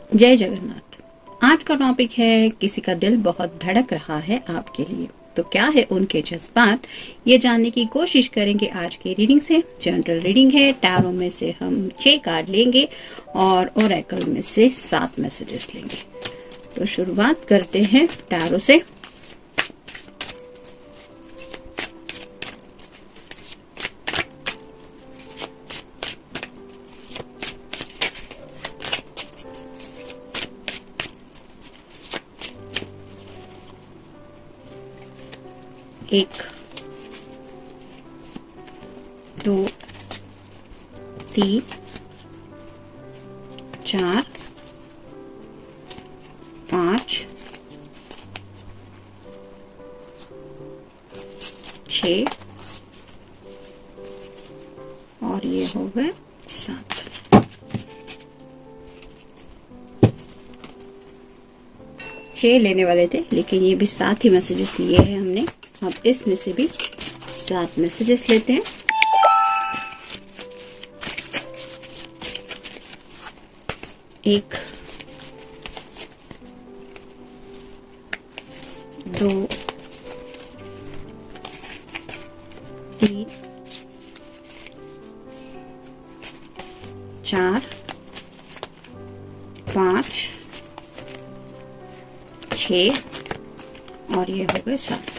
जय जगन्नाथ। आज का टॉपिक है किसी का दिल बहुत धड़क रहा है आपके लिए, तो क्या है उनके जज्बात, ये जानने की कोशिश करेंगे आज की रीडिंग से। जनरल रीडिंग है, टैरो में से हम 6 कार्ड लेंगे और ओरेकल में से 7 मैसेजेस लेंगे। तो शुरुआत करते हैं टैरो से। एक, 2, 3, 4, 5, 6 और ये हो गए 7। छह लेने वाले थे लेकिन ये भी 7 ही मैसेजेस लिए हैं हमने। अब इसमें से भी 7 मैसेजेस लेते हैं। एक, 2, 3, 4, 5, 6 और ये हो गए 7।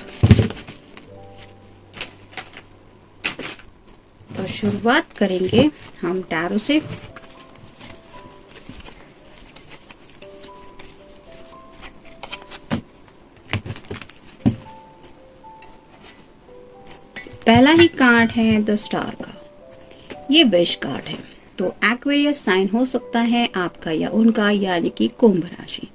तो शुरुआत करेंगे हम टैरो से। पहला ही कार्ड है द स्टार का। ये विश कार्ड है, तो एक्वेरियस साइन हो सकता है आपका या उनका, यानी कि कुंभ राशि।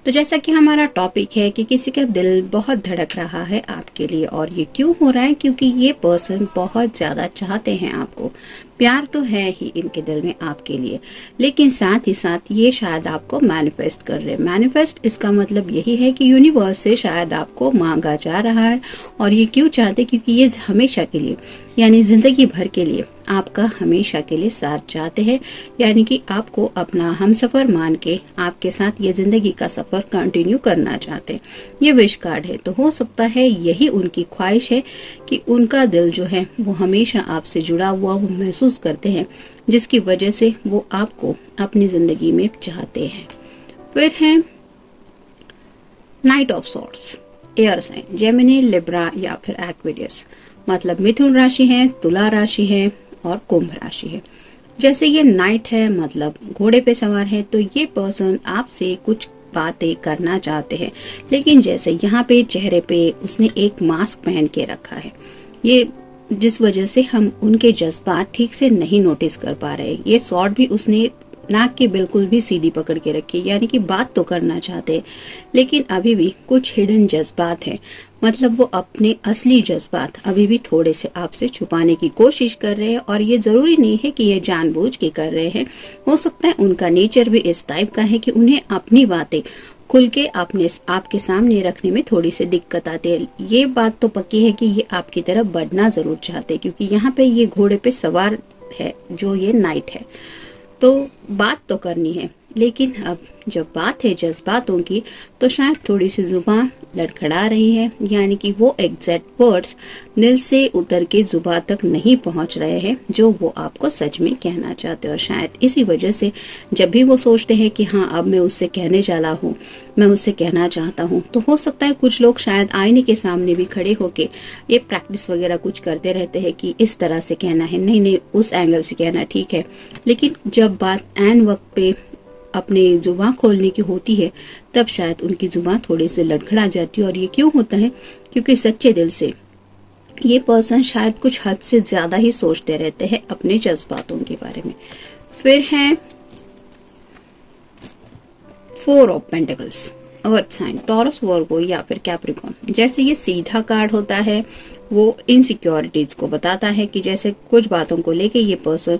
तो जैसा कि हमारा टॉपिक है कि किसी का दिल बहुत धड़क रहा है आपके लिए, और ये क्यों हो रहा है, क्योंकि ये पर्सन बहुत ज्यादा चाहते हैं आपको। प्यार तो है ही इनके दिल में आपके लिए, लेकिन साथ ही साथ ये शायद आपको मैनिफेस्ट कर रहे हैं। मैनिफेस्ट इसका मतलब यही है कि यूनिवर्स से शायद आपको मांगा जा रहा है। और ये क्यों चाहते, क्योंकि ये हमेशा के लिए, यानी जिंदगी भर के लिए आपका हमेशा के लिए साथ चाहते हैं, यानी कि आपको अपना हमसफर मान के आपके साथ ये जिंदगी का सफर कंटिन्यू करना चाहते हैं। ये विश कार्ड है, तो हो सकता है यही उनकी ख्वाहिश है कि उनका दिल जो है वो हमेशा आपसे जुड़ा हुआ वो महसूस करते हैं, जिसकी वजह से वो आपको अपनी जिंदगी में चाहते हैं। फिर है knight of swords, air sign, Gemini, Libra या फिर एक्वेरियस, मतलब मिथुन राशि है, तुला राशि है और कुंभ राशि है। जैसे ये नाइट है, मतलब घोड़े पे सवार है, तो ये पर्सन आपसे कुछ बातें करना चाहते हैं, लेकिन जैसे यहाँ पे चेहरे पे उसने एक मास्क पहन के रखा है, ये जिस वजह से हम उनके जज्बात ठीक से नहीं नोटिस कर पा रहे। ये शॉर्ट भी उसने नाक के बिल्कुल भी सीधी पकड़ के रखी, यानी कि बात तो करना चाहते हैं लेकिन अभी भी कुछ हिडन जज्बात हैं, मतलब वो अपने असली जज्बात अभी भी थोड़े से आपसे छुपाने की कोशिश कर रहे हैं। और ये जरूरी नहीं है कि ये जानबूझ के कर रहे हैं, हो सकता है उनका नेचर भी इस टाइप का है कि उन्हें अपनी बातें खुल के आपके सामने रखने में थोड़ी सी दिक्कत आती है। ये बात तो पक्की है कि ये आपकी तरफ बढ़ना जरूर चाहते हैं, क्योंकि यहाँ पे ये घोड़े पे सवार है जो ये नाइट है, तो बात तो करनी है। लेकिन अब जब बात है जज्बातों की, तो शायद थोड़ी सी जुबान लड़खड़ा रही है, यानी कि वो एग्जैक्ट वर्ड्स दिल से उतर के जुबान तक नहीं पहुंच रहे हैं जो वो आपको सच में कहना चाहते हैं। और शायद इसी वजह से जब भी वो सोचते हैं कि हाँ अब मैं उससे कहने वाला हूँ, मैं उससे कहना चाहता हूँ, तो हो सकता है कुछ लोग शायद आईने के सामने भी खड़े होके ये प्रैक्टिस वगैरह कुछ करते रहते हैं कि इस तरह से कहना है, नहीं नहीं उस एंगल से कहना ठीक है। लेकिन जब बात ऐन वक्त पे अपने जुबान खोलने की होती है, तब शायद उनकी जुबान थोड़ी सी लड़खड़ा जाती है। और ये क्यों होता है, क्योंकि सच्चे दिल से ये पर्सन शायद कुछ हद से ज्यादा ही सोचते रहते हैं अपने जज्बातों के बारे में। फिर है 4 of pentacles, earth sign, Taurus, Virgo या फिर कैप्रिकॉर्न। जैसे ये सीधा कार्ड होता है, वो इनसिक्योरिटीज को बताता है कि जैसे कुछ बातों को लेके ये पर्सन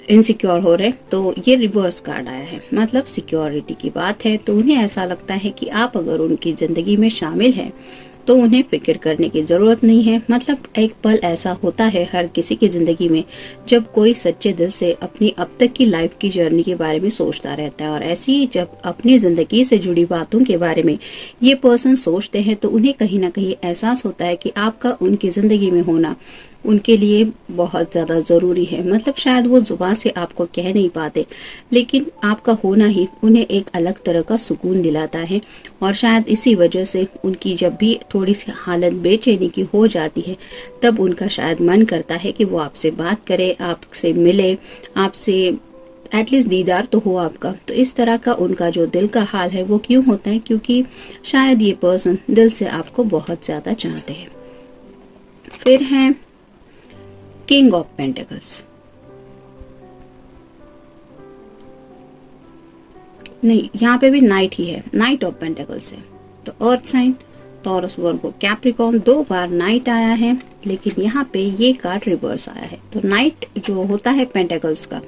इनसिक्योर हो रहे, तो ये रिवर्स कार्ड आया है, मतलब सिक्योरिटी की बात है। तो उन्हें ऐसा लगता है कि आप अगर उनकी जिंदगी में शामिल हैं तो उन्हें फिक्र करने की जरूरत नहीं है। मतलब एक पल ऐसा होता है हर किसी की जिंदगी में जब कोई सच्चे दिल से अपनी अब तक की लाइफ की जर्नी के बारे में सोचता रहता है, और ऐसी ही जब अपनी जिंदगी से जुड़ी बातों के बारे में ये पर्सन सोचते हैं तो उन्हें कहीं ना कहीं एहसास होता है कि आपका उनकी जिंदगी में होना उनके लिए बहुत ज्यादा जरूरी है। मतलब शायद वो जुबान से आपको कह नहीं पाते, लेकिन आपका होना ही उन्हें एक अलग तरह का सुकून दिलाता है। और शायद इसी वजह से उनकी जब भी थोड़ी सी हालत बेचैनी की हो जाती है तब उनका शायद मन करता है कि वो आपसे बात करे, आपसे मिले, आपसे एटलीस्ट दीदार तो हो आपका। तो इस तरह का उनका जो दिल का हाल है वो क्यों होता है? क्योंकि शायद ये पर्सन दिल से आपको बहुत ज्यादा चाहते हैं। फिर है किंग ऑफ पेंटिकल्स। नहीं, यहाँ पे भी नाइट ही है, नाइट ऑफ पेंटिकल्स है। तो अर्थ साइन टॉरस, वर्गो, कैप्रिकॉर्न, 2 बार नाइट आया है, लेकिन यहाँ पे ये कार्ड रिवर्स आया है। तो नाइट जो होता है पेंटिकल्स का,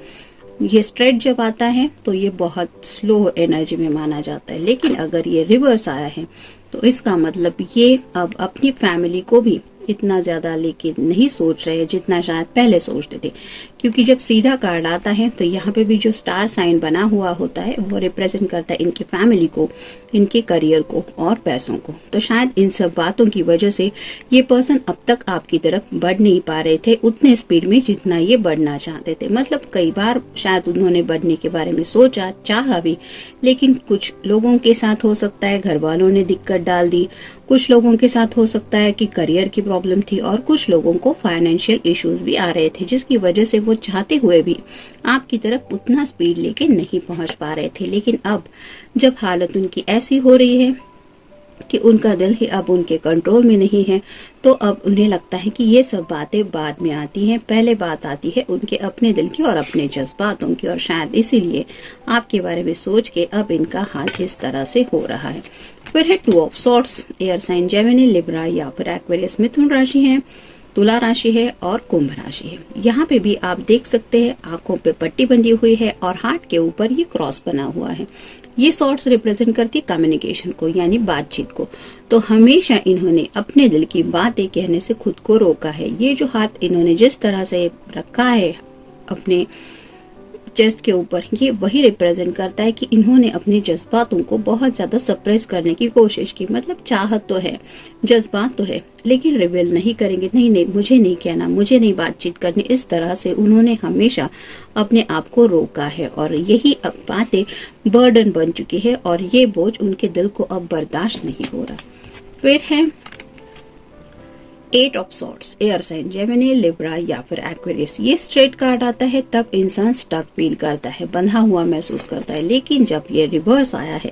ये स्ट्रेट जब आता है तो ये बहुत स्लो एनर्जी में माना जाता है, लेकिन अगर ये रिवर्स आया है तो इसका मतलब ये अब अपनी फैमिली को भी इतना ज्यादा लेकिन नहीं सोच रहे जितना शायद पहले सोचते थे। क्योंकि जब सीधा कार्ड आता है तो यहाँ पे भी जो स्टार साइन बना हुआ होता है वो रिप्रेजेंट करता है इनकी फैमिली को, इनके करियर को और पैसों को। तो शायद इन सब बातों की वजह से ये पर्सन अब तक आपकी तरफ बढ़ नहीं पा रहे थे उतने स्पीड में जितना ये बढ़ना चाहते थे। मतलब कई बार शायद उन्होंने बढ़ने के बारे में सोचा, चाहा भी, लेकिन कुछ लोगों के साथ हो सकता है घर वालों ने दिक्कत डाल दी, कुछ लोगों के साथ हो सकता है कि करियर की प्रॉब्लम थी, और कुछ लोगों को फाइनेंशियल इश्यूज भी आ रहे थे जिसकी वजह से वो चाहते हुए भी आपकी तरफ उतना स्पीड लेके नहीं पहुंच पा रहे थे। लेकिन अब जब हालत उनकी ऐसी हो रही है कि उनका दिल ही अब उनके कंट्रोल में नहीं है, तो अब उन्हें लगता है कि ये सब बातें बाद में आती हैं, पहले बात आती है उनके अपने दिल की और अपने जज्बातों की। और शायद इसीलिए आपके बारे में सोच के अब इनका हाल इस तरह से हो रहा है। फिर है 2 of swords, air sign Gemini, Libra या फिर एक्वेरियस। मिथुन राशि है, तुला राशि है और कुंभ राशि है। यहाँ पे भी आप देख सकते हैं आंखों पे पट्टी बंधी हुई है और हार्ट के ऊपर ये क्रॉस बना हुआ है। ये सॉर्ड्स रिप्रेजेंट करती है कम्युनिकेशन को, यानी बातचीत को। तो हमेशा इन्होंने अपने दिल की बातें कहने से खुद को रोका है। ये जो हाथ इन्होंने जिस तरह से रखा है अपने चेस्ट के ऊपर, ये वही रिप्रेजेंट करता है कि इन्होंने अपने जज्बातों को बहुत ज्यादा सप्रेस करने की कोशिश की। मतलब चाहत तो है, जज्बात तो है, लेकिन रिवील नहीं करेंगे, नहीं नहीं मुझे नहीं कहना, मुझे नहीं बातचीत करनी। इस तरह से उन्होंने हमेशा अपने आप को रोका है और यही अब बातें बर्डन बन चुकी है और ये बोझ उनके दिल को अब बर्दाश्त नहीं हो रहा। फिर है 8 of swords, air sign Gemini, Libra या फिर एक्वेरियस। ये स्ट्रेट कार्ड आता है तब इंसान स्टक फील करता है, बंधा हुआ महसूस करता है। लेकिन जब ये रिवर्स आया है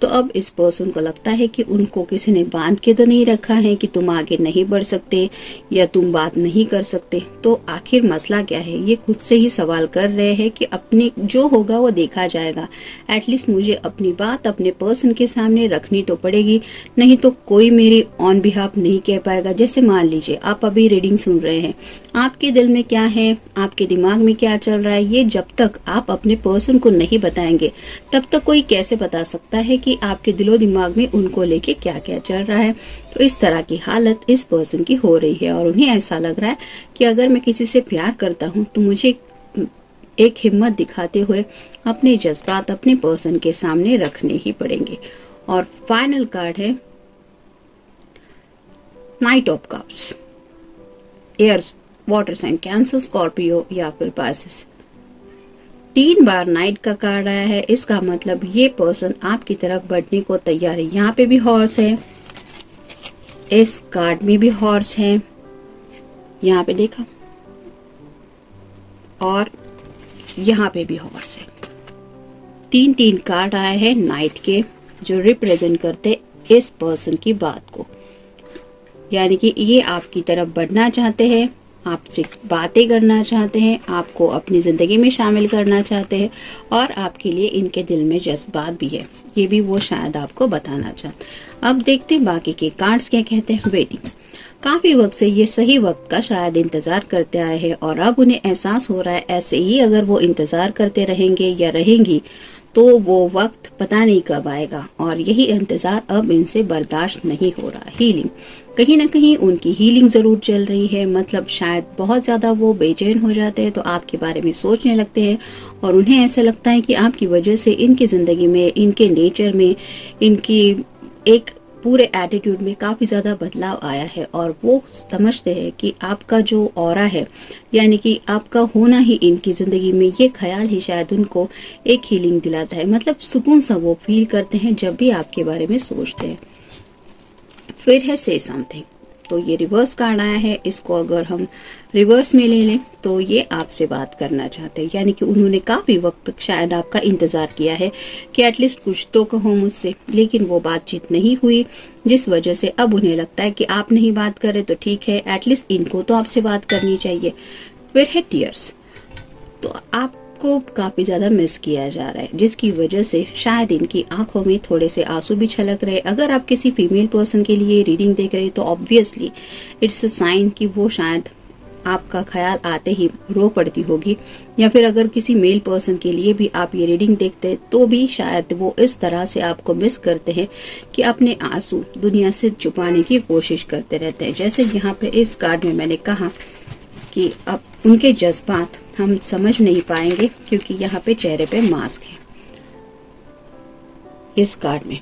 तो अब इस पर्सन को लगता है कि उनको किसी ने बांध के तो नहीं रखा है कि तुम आगे नहीं बढ़ सकते या तुम बात नहीं कर सकते। तो आखिर मसला क्या है, ये खुद से ही सवाल कर रहे हैं कि अपने जो होगा वो देखा जाएगा। एटलीस्ट मुझे अपनी बात अपने पर्सन के सामने रखनी तो पड़ेगी, नहीं तो कोई मेरी ऑन बिहाफ नहीं कह पाएगा। जैसे मान लीजिए आप अभी रीडिंग सुन रहे हैं, आपके दिल में क्या है, आपके दिमाग में क्या चल रहा है, ये जब तक आप अपने पर्सन को नहीं बताएंगे तब तक कोई कैसे बता सकता है कि आपके दिलो दिमाग में उनको लेके क्या क्या चल रहा है। तो इस तरह की हालत इस पर्सन की हो रही है और उन्हें ऐसा लग रहा है कि अगर मैं किसी से प्यार करता हूँ तो मुझे एक हिम्मत दिखाते हुए अपने जज्बात अपने पर्सन के सामने रखने ही पड़ेंगे। और फाइनल कार्ड है knight of cups, air water sign Cancer, Scorpio या फिर पाइसेस। 3 बार नाइट का कार्ड आया है, इसका मतलब ये पर्सन आपकी तरफ बढ़ने को तैयार है। यहाँ पे भी हॉर्स है, इस कार्ड में भी हॉर्स है, यहाँ पे देखा, और यहाँ पे भी हॉर्स है। 3 कार्ड आए हैं नाइट के जो रिप्रेजेंट करते इस पर्सन की बात को, यानी कि ये आपकी तरफ बढ़ना चाहते हैं, आपसे बातें करना चाहते हैं, आपको अपनी जिंदगी में शामिल करना चाहते हैं और आपके लिए इनके दिल में जज्बात भी है, ये भी वो शायद आपको बताना चाहते। अब देखते हैं बाकी के कार्ड्स क्या कहते हैं। वेटिंग, काफी वक्त से ये सही वक्त का शायद इंतजार करते आए हैं और अब उन्हें एहसास हो रहा है ऐसे ही अगर वो इंतजार करते रहेंगे या रहेंगी तो वो वक्त पता नहीं कब आएगा और यही इंतजार अब इनसे बर्दाश्त नहीं हो रहा। हीलिंग, कहीं ना कहीं उनकी हीलिंग जरूर चल रही है, मतलब शायद बहुत ज्यादा वो बेचैन हो जाते हैं तो आपके बारे में सोचने लगते हैं और उन्हें ऐसा लगता है कि आपकी वजह से इनकी जिंदगी में, इनके नेचर में, इनकी एक पूरे एटीट्यूड में काफी ज्यादा बदलाव आया है और वो समझते हैं कि आपका जो ऑरा है, यानी कि आपका होना ही इनकी जिंदगी में, ये ख्याल ही शायद उनको एक हीलिंग दिलाता है, मतलब सुकून सा वो फील करते हैं जब भी आपके बारे में सोचते हैं। फिर है से समथिंग, तो ये रिवर्स कार्ड आया है। इसको अगर हम रिवर्स में ले लें तो ये आपसे बात करना चाहते हैं, यानी कि उन्होंने काफी वक्त तक शायद आपका इंतजार किया है कि एटलीस्ट कुछ तो कहो मुझसे, लेकिन वो बातचीत नहीं हुई, जिस वजह से अब उन्हें लगता है कि आप नहीं बात कर रहे तो ठीक है, एटलीस्ट इनको तो आपसे बात करनी चाहिए। फिर है टीयर्स, तो आपको काफी ज्यादा मिस किया जा रहा है, जिसकी वजह से शायद इनकी आंखों में थोड़े से आंसू भी छलक रहे। अगर आप किसी फीमेल पर्सन के लिए रीडिंग देख रहे हैं तो ऑब्वियसली इट्स अ साइन कि वो शायद आपका ख्याल आते ही रो पड़ती होगी, या फिर अगर किसी मेल पर्सन के लिए भी आप ये रीडिंग देखते हैं तो भी शायद वो इस तरह से आपको मिस करते हैं कि अपने आंसू दुनिया से छुपाने की कोशिश करते रहते हैं। जैसे यहाँ पे इस कार्ड में मैंने कहा कि अब उनके जज्बात हम समझ नहीं पाएंगे क्योंकि यहाँ पे चेहरे पे मास्क है इस कार्ड में,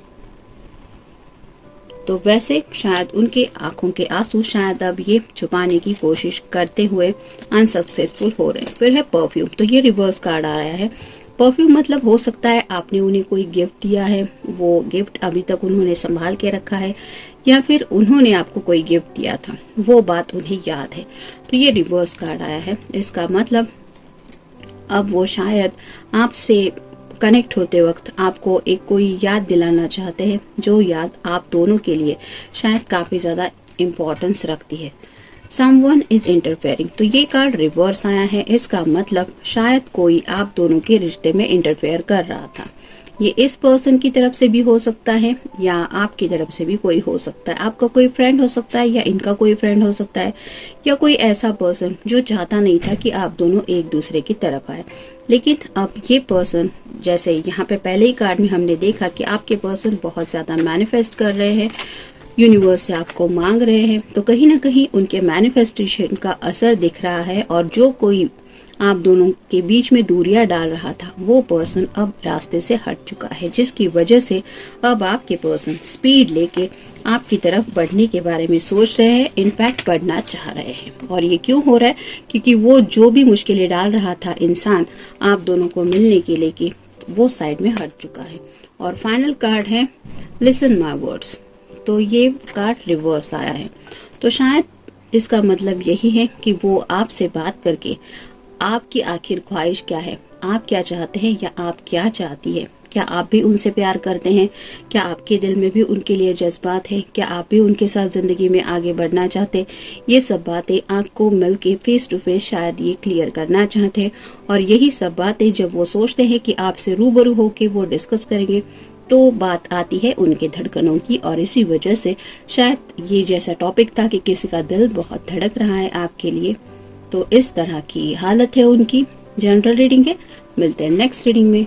तो वैसे शायद उनके आंखों के आंसू शायद अब ये छुपाने की कोशिश करते हुए अनसक्सेसफुल हो रहे हैं। फिर है परफ्यूम, तो ये रिवर्स कार्ड आ रहा है। परफ्यूम मतलब हो सकता है आपने उन्हें कोई गिफ्ट दिया है, वो गिफ्ट अभी तक उन्होंने संभाल के रखा है, या फिर उन्होंने आपको कोई गिफ्ट दिया था, वो बात उन्हें याद है। तो ये रिवर्स कार्ड आया है, इसका मतलब अब वो शायद आपसे कनेक्ट होते वक्त आपको एक कोई याद दिलाना चाहते हैं, जो याद आप दोनों के लिए शायद काफी ज्यादा इम्पोर्टेंस रखती है। समवन इज इंटरफेयरिंग, तो ये कार्ड रिवर्स आया है, इसका मतलब शायद कोई आप दोनों के रिश्ते में इंटरफेयर कर रहा था। ये इस पर्सन की तरफ से भी हो सकता है या आपकी तरफ से भी कोई हो सकता है, आपका कोई फ्रेंड हो सकता है या इनका कोई फ्रेंड हो सकता है, या कोई ऐसा पर्सन जो चाहता नहीं था कि आप दोनों एक दूसरे की तरफ आए। लेकिन अब ये पर्सन, जैसे यहाँ पे पहले ही कार्ड में हमने देखा कि आपके पर्सन बहुत ज्यादा मैनिफेस्ट कर रहे हैं, यूनिवर्स से आपको मांग रहे हैं, तो कहीं ना कहीं उनके मैनिफेस्टेशन का असर दिख रहा है और जो कोई आप दोनों के बीच में दूरियां डाल रहा था वो पर्सन अब रास्ते से हट चुका है, जिसकी वजह से अब आपके पर्सन स्पीड लेके आपकी तरफ बढ़ने के बारे में सोच रहे हैं, इनफैक्ट बढ़ना चाह रहे हैं। और ये क्यों हो रहा है? क्योंकि वो जो भी मुश्किलें डाल रहा था इंसान आप दोनों को मिलने के लिए कि वो साइड में हट चुका है। और फाइनल कार्ड है लिसन माई वर्ड्स, तो ये कार्ड रिवर्स आया है, तो शायद इसका मतलब यही है कि वो आपसे बात करके आपकी आखिर ख्वाहिश क्या है, आप क्या चाहते हैं या आप क्या चाहती है, क्या आप भी उनसे प्यार करते हैं, क्या आपके दिल में भी उनके लिए जज्बात है, क्या आप भी उनके साथ जिंदगी में आगे बढ़ना चाहते, ये सब बातें आपको मिलके फेस टू फेस शायद ये क्लियर करना चाहते हैं। और यही सब बातें जब वो सोचते हैं कि आपसे रूबरू होके वो डिस्कस करेंगे तो बात आती है उनके धड़कनों की, और इसी वजह से शायद ये जैसा टॉपिक था कि किसी का दिल बहुत धड़क रहा है आपके लिए, तो इस तरह की हालत है उनकी। जनरल रीडिंग है, मिलते हैं नेक्स्ट रीडिंग में।